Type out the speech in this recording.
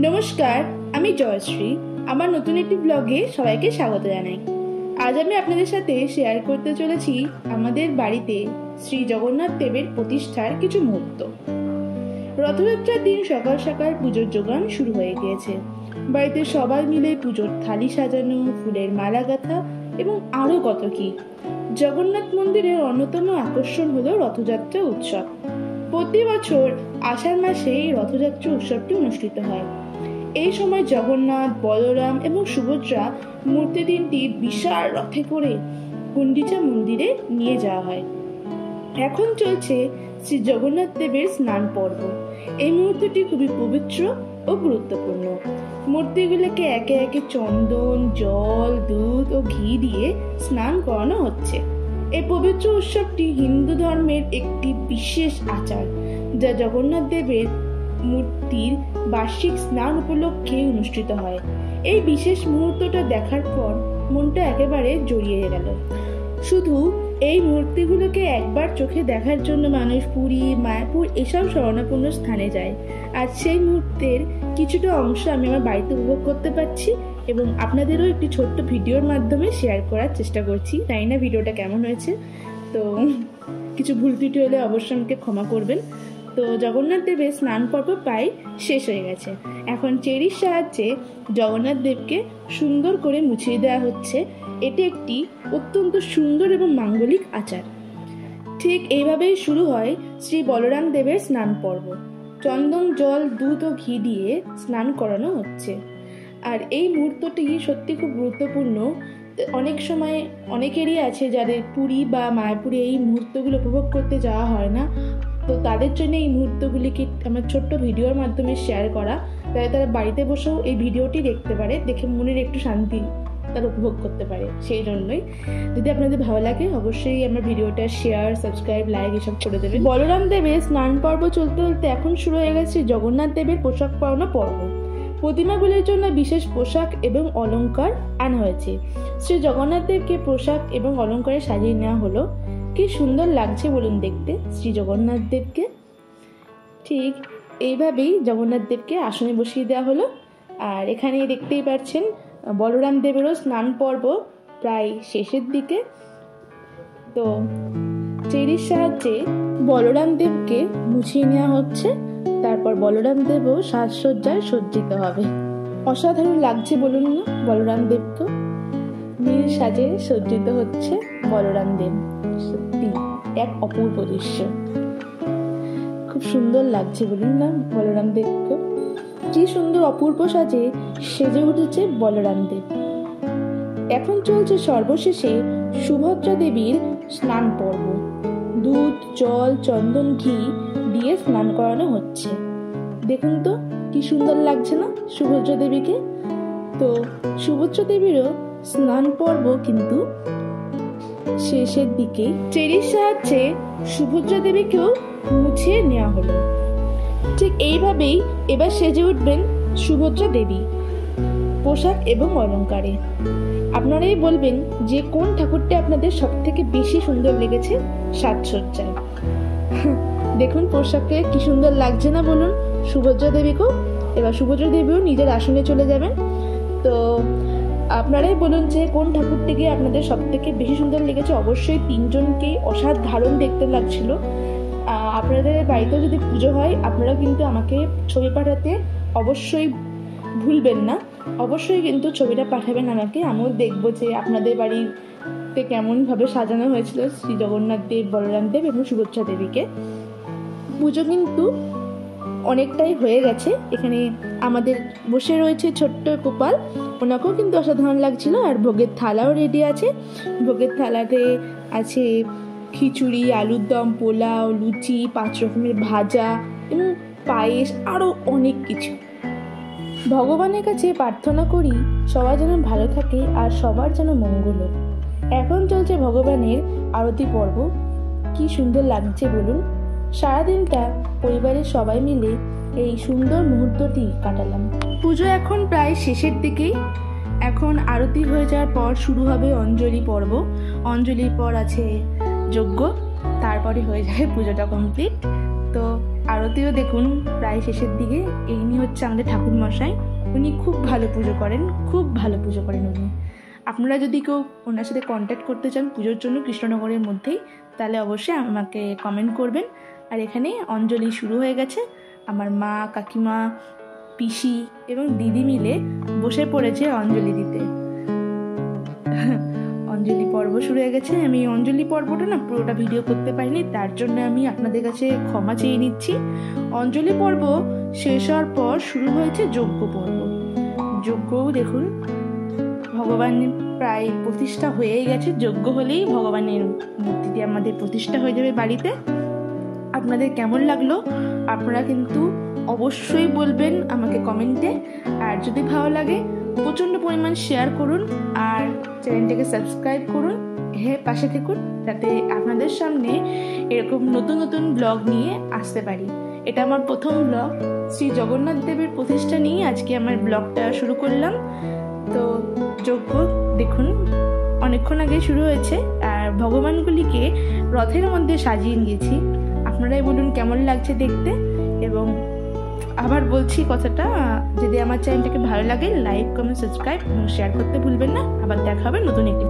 নমস্কার, আমি জয়শ্রী। আমার নতুন একটি ব্লগে সবাইকে স্বাগত জানাই। আজ আমি আপনাদের সাথে শেয়ার করতে চলেছি আমাদের বাড়িতে শ্রী জগন্নাথ দেবের প্রতিষ্ঠার কিছু মুহূর্ত। রথযাত্রার দিন সকাল সকাল পুজোর যোগান শুরু হয়ে গিয়েছে। বাড়িতে সবাই মিলে পুজোর থালি সাজানো, ফুলের মালা গাঁথা এবং আরও কত কি। জগন্নাথ মন্দিরের অন্যতম আকর্ষণ হলো রথযাত্রা উৎসব। প্রতি বছর আষাঢ় মাসে এই রথযাত্রা উৎসবটি অনুষ্ঠিত হয়। এই সময় জগন্নাথ, বলরাম এবং সুভদ্রা মূর্তি তিনটি বিশাল রথে করে গুন্ডিচা মন্দিরে নিয়ে যাওয়া হয়। এখন চলছে শ্রী জগন্নাথ দেবের স্নান পর্ব। এই মুহূর্তটি খুবই পবিত্র ও গুরুত্বপূর্ণ। মূর্তিগুলোকে একে একে চন্দন, জল, দুধ ও ঘি দিয়ে স্নান করানো হচ্ছে। এই পবিত্র উৎসবটি হিন্দু ধর্মের একটি বিশেষ আচার, যা জগন্নাথ দেবের মূর্তির বার্ষিক স্নান উপলক্ষে অনুষ্ঠিত হয়। এই বিশেষ মুহূর্তটা দেখার পর মনটা একেবারে জড়িয়ে গেল। শুধু এই মূর্তিগুলোকে একবার চোখে দেখার জন্য মানুষ পুরী, মায়াপুর এসব স্মরণাপন্ন স্থানে যায়। আর সেই মুহূর্তের কিছুটা অংশ আমি আমার বাড়িতে উপভোগ করতে পারছি এবং আপনাদেরও একটি ছোট্ট ভিডিওর মাধ্যমে শেয়ার করার চেষ্টা করছি। তাই না ভিডিওটা কেমন হয়েছে? তো কিছু ভুল ত্রুটি হলে অবশ্যই আমাকে ক্ষমা করবেন। তো জগন্নাথ দেবের স্নান পর্ব প্রায় শেষ হয়ে গেছে। এখন চেরির সাহায্যে জগন্নাথ দেবকে সুন্দর করে মুছিয়ে দেওয়া হচ্ছে। এটি একটি অত্যন্ত সুন্দর এবং মাঙ্গলিক আচার। ঠিক এইভাবেই শুরু হয় শ্রী বলরাম দেবের স্নান পর্ব। চন্দন, জল, দুধ ও ঘি দিয়ে স্নান করানো হচ্ছে। আর এই মুহূর্তটি সত্যি খুব গুরুত্বপূর্ণ। অনেক সময় অনেকেরই আছে যাদের পুরী বা মায়াপুরে এই মুহূর্তগুলো উপভোগ করতে যাওয়া হয় না, তো তাদের জন্য এই মুহূর্তগুলিকে আমার ছোট্ট ভিডিওর মাধ্যমে শেয়ার করা, তাই তারা বাড়িতে বসেও এই ভিডিওটি দেখতে পারে, দেখে মনের একটু শান্তি তারা উপভোগ করতে পারে। সেই জন্যই যদি আপনাদের ভালো লাগে অবশ্যই আমার ভিডিওটা শেয়ার, সাবস্ক্রাইব, লাইক এসব করে দেবেন। বলরাম দেবের স্নান পর্ব চলতে চলতে এখন শুরু হয়ে গেছে জগন্নাথ দেবের পোশাক পরানো পর্ব। প্রতিমাগুলির জন্য বিশেষ পোশাক এবং অলংকার আনা হয়েছে। শ্রী জগন্নাথ দেবকে পোশাক এবং অলংকারে সাজিয়ে নেওয়া হলো। কি সুন্দর লাগছে বলুন দেখতে শ্রী জগন্নাথ দেবকে। ঠিক এইভাবেই জগন্নাথ দেবকে আসনে বসিয়ে দেওয়া হলো। আর এখানে দেখতেই পাচ্ছেন বলরাম দেবেরও স্নান পর্ব প্রায় শেষের দিকে। তো চেরির সাহায্যে বলরাম দেবকে মুছিয়ে নেওয়া হচ্ছে। তারপর বলরাম দেবও সাজসজ্জায় সজ্জিত হবে। অসাধারণ লাগছে বলুন না বলরাম দেবকে। নীল সাজে সজ্জিত হচ্ছে বলরাম দেব। সত্যি এক অপূর্ব দৃশ্য, খুব সুন্দর লাগছে বলুন না বলরাম দেবকে। কি সুন্দর অপূর্ব সাজে সেজে উঠেছে বলরাম দেব। এখন চলছে সর্বশেষে সুভদ্রা দেবীর স্নান পর্ব। দুধ, জল, চন্দন, ঘি দিয়ে স্নান করানো হচ্ছে। দেখুন তো কি সুন্দর লাগছে না সুভদ্রা দেবীকে। তো সুভদ্রা দেবীরও স্নান পর্ব কিন্তু শেষের দিকে। চেরির সাহায্যে সুভদ্রা দেবীকেও মুছিয়ে নেওয়া হলো। ঠিক এইভাবেই এবার সেজে উঠবেন সুভদ্রা দেবী পোশাক এবং অলংকারে। আপনারাই বলবেন যে কোন ঠাকুরটা আপনাদের সব থেকে বেশি সুন্দর লেগেছে সাজসজ্জায়। দেখুন পোশাকে কি সুন্দর লাগছে না বলুন সুভদ্রা দেবীকেও। এবার সুভদ্রা দেবীও নিজের আসনে চলে যাবেন। তো আপনারাই বলুন যে কোন ঠাকুরটিকে আপনাদের সব থেকে বেশি সুন্দর লেগেছে। অবশ্যই তিনজনকেই অসাধারণ দেখতে লাগছিল। আপনাদের বাড়িতেও যদি পুজো হয় আপনারা কিন্তু আমাকে ছবি পাঠাতে অবশ্যই ভুলবেন না। অবশ্যই কিন্তু ছবিটা পাঠাবেন আমাকে। আমিও দেখবো যে আপনাদের বাড়িতে কেমনভাবে সাজানো হয়েছিল শ্রী জগন্নাথ দেব, বলরাম দেব এবং সুভদ্রা দেবীকে। পুজো কিন্তু অনেকটাই হয়ে গেছে। এখানে আমাদের বসে রয়েছে ছোট্ট গোপাল, ওনাকেও কিন্তু অসাধারণ লাগছিল। আর ভোগের থালাও রেডি আছে। ভোগের থালাতে আছে খিচুড়ি, আলুর দম, পোলাও, লুচি, 5 রকমের ভাজা এবং পায়েস, আরও অনেক কিছু। ভগবানের কাছে প্রার্থনা করি সবাই যেন ভালো থাকে আর সবার যেন মঙ্গল হোক। এখন চলছে ভগবানের আরতি পর্ব। কি সুন্দর লাগছে বলুন। সারাদিনটা পরিবারের সবাই মিলে এই সুন্দর মুহূর্তটি কাটালাম। পুজো এখন প্রায় শেষের দিকেই। এখন আরতি হয়ে যাওয়ার পর শুরু হবে অঞ্জলি পর্ব। অঞ্জলির পর আছে যজ্ঞ, তারপরে হয়ে যায় পুজোটা কমপ্লিট। তো আরতিও দেখুন প্রায় শেষের দিকে। ইনি হচ্ছে আমাদের ঠাকুর মশাই, উনি খুব ভালো পুজো করেন, খুব ভালো পুজো করেন উনি। আপনারা যদি কেউ ওনার সাথে কন্ট্যাক্ট করতে চান পুজোর জন্য কৃষ্ণনগরের মধ্যেই, তাহলে অবশ্যই আমাকে কমেন্ট করবেন। আর এখানে অঞ্জলি শুরু হয়ে গেছে, আমার মা, কাকিমা, পিসি এবং দিদি মিলে বসে পড়েছে অঞ্জলি দিতে। অঞ্জলি পর্ব শুরু হয়ে গেছে। আমি অঞ্জলি পর্বটা না পুরোটা ভিডিও করতে পারিনি, তার জন্য আমি আপনাদের কাছে ক্ষমা চেয়ে নিচ্ছি। অঞ্জলি পর্ব শেষ হওয়ার পর শুরু হয়েছে যজ্ঞ পর্ব। যজ্ঞও দেখুন, ভগবান প্রায় প্রতিষ্ঠা হয়েই গেছে। যজ্ঞ হলেই ভগবানের মূর্তিটি আমাদের প্রতিষ্ঠা হয়ে যাবে বাড়িতে। আপনাদের কেমন লাগলো আপনারা কিন্তু অবশ্যই বলবেন আমাকে কমেন্টে। আর যদি ভালো লাগে প্রচণ্ড পরিমাণ শেয়ার করুন আর চ্যানেলটাকে সাবস্ক্রাইব করুন। হ্যাঁ, পাশে থাকুন যাতে আপনাদের সামনে এরকম নতুন নতুন ব্লগ নিয়ে আসতে পারি। এটা আমার প্রথম ব্লগ, শ্রী জগন্নাথ দেবের প্রতিষ্ঠা নিয়ে আজকে আমার ব্লগটা শুরু করলাম। তো যজ্ঞ দেখুন অনেকক্ষণ আগে শুরু হয়েছে, আর ভগবানগুলিকে রথের মধ্যে সাজিয়ে নিয়েছি। আপনারাই বলুন কেমন লাগছে দেখতে। এবং আবার বলছি কথাটা, যদি আমার চ্যানেলটাকে ভালো লাগে লাইক, কমেন্ট, সাবস্ক্রাইব এবং শেয়ার করতে ভুলবেন না। আবার দেখা হবে নতুন একটি